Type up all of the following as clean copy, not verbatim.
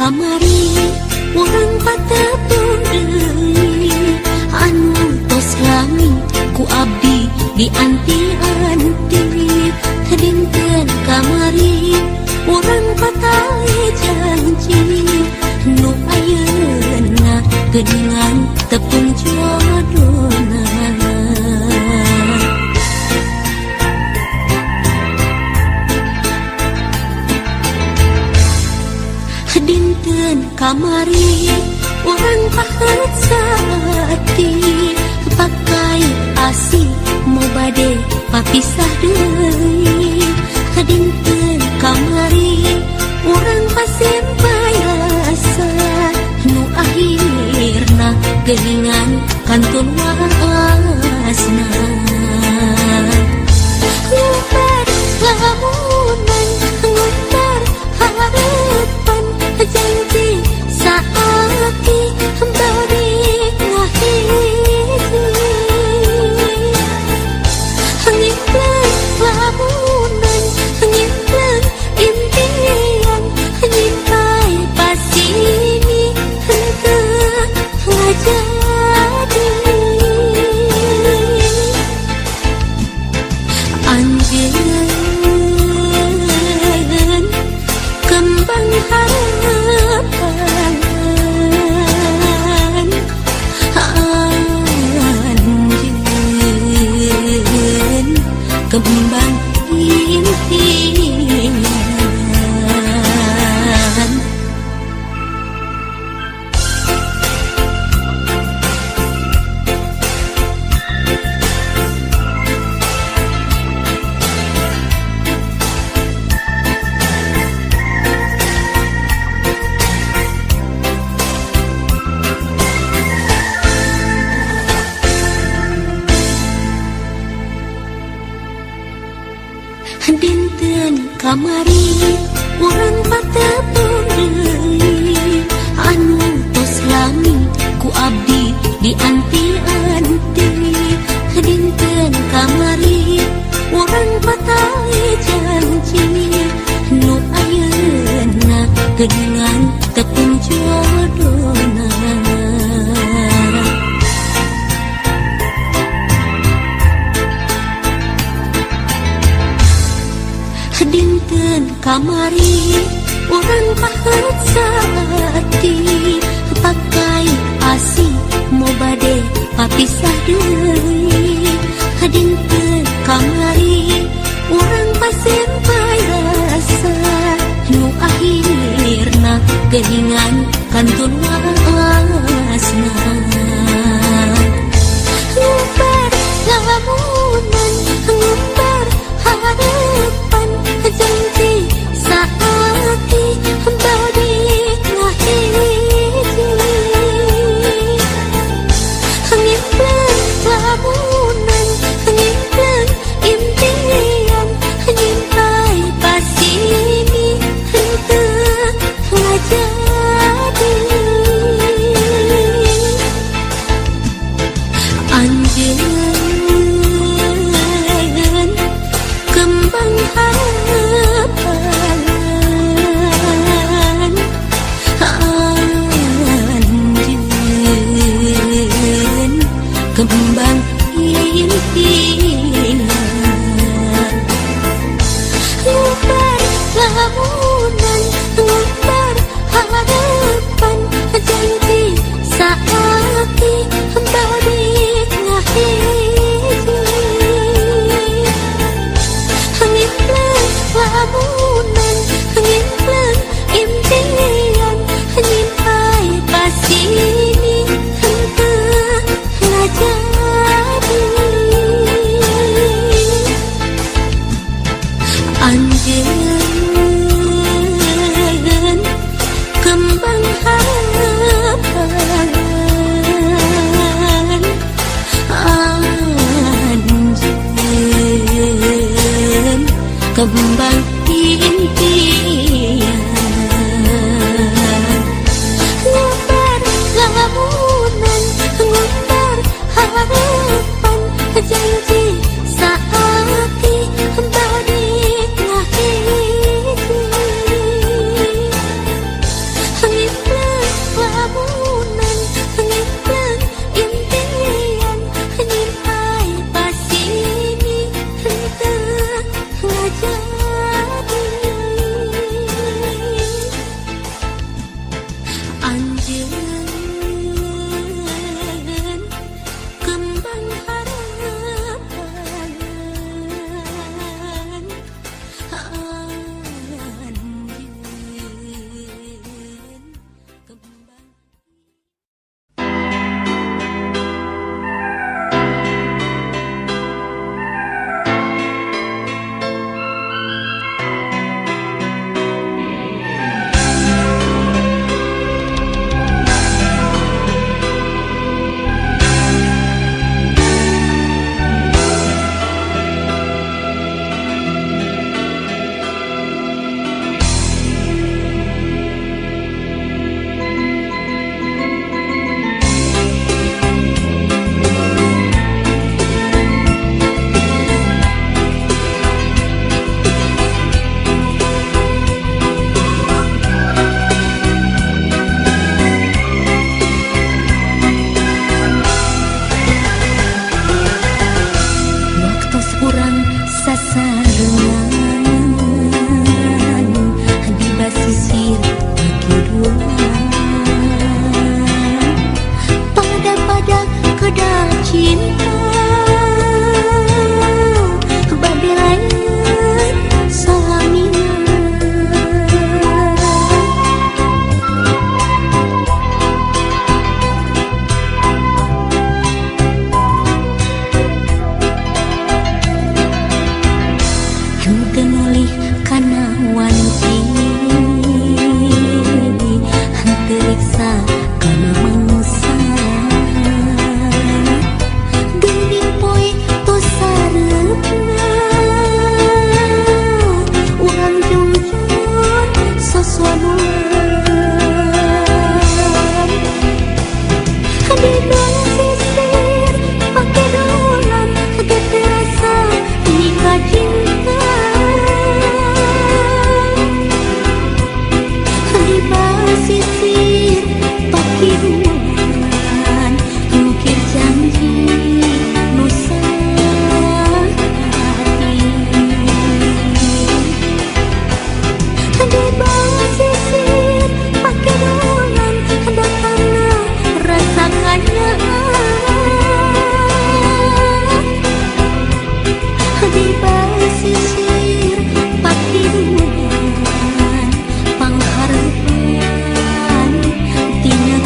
kamari urang patepung deui anu tos lami ku abdi di anti-anti dinten kamari urang patali janji nu ayeuna geuningan tepung jodona. Dinten kamari urang pahet sati pakai asi mau bade papisah deui. Dinten kamari urang pasimpay rasa nu akhirna geuningan kantun waasna. Ngumbar lamunan ngumbar harapan janji saati balik ngahiji ngimpleng lamunan ngimpleng impian nyimpai pasini henteu ngajadi anjeun kembang harapan anjeun kembang impian. Dinten kamari urang patepung deui anu tos lami ku abdi di anti-anti. Dinten kamari urang patali janji nu ayeuna geuningan tepung jodona. Dinten kamari urang pahet sati pakai asi mau bade papisah deui. Dinten kamari urang pasimpay rasa nu akhirna geuningan kantun waasna. Ngumbar lamunan ngumbar harapan janji saati balik ngahiji ngimpleng lamunan ngimpleng impian nyimpai pasini henteu ngajadi anjeun kembang harapan anjeun kembang impian. Ngumbar lamunan ngumbar harapan janji saati balik ngahiji ngimpleng lamunan ngimpleng impian nyimpai pasini henteu ngajadi anjeun kembang harapan anjeun kembang impian. Ngumbar lamunan ngumbar harapan janji saati balik ngahiji sasarengan di basisir kehidupan pada kedal cinta badilan salamina henteu nolih kana wanci henteu riksa kana mangsa geuning poe tos sareupna urang jujur sosonuan di dalam sisir pake dolan gede rasa nikah cinta di basisir pake ruangan mungkin janji nusa hati di basisir pake dolan datangna rasakannya di basisir pake ruangan panghareupan tina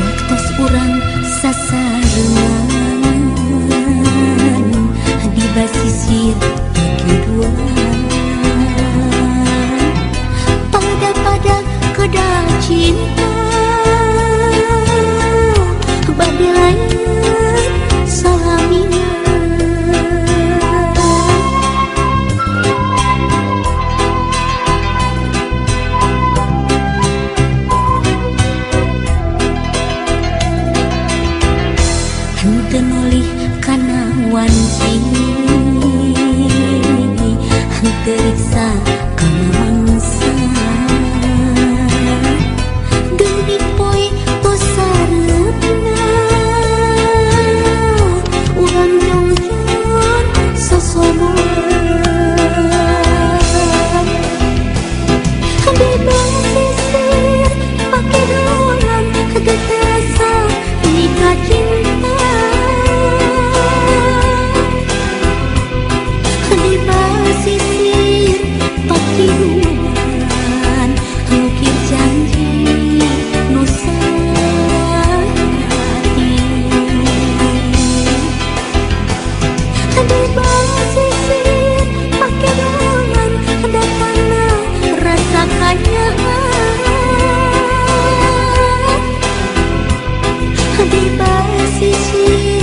waktos urang sasarengan di basisir kehidupan pada kedal cinta badilan salamina henteu nolih kana wanci henteu riksa kana mangsa geuning poe tos sareupna urang jujur sosonuan di basisir pake dolan gede rasa nikah cinta di basisir pake ruangan mungkin janji nusa hati di basisir pake dolan datangna rasakannya di basisir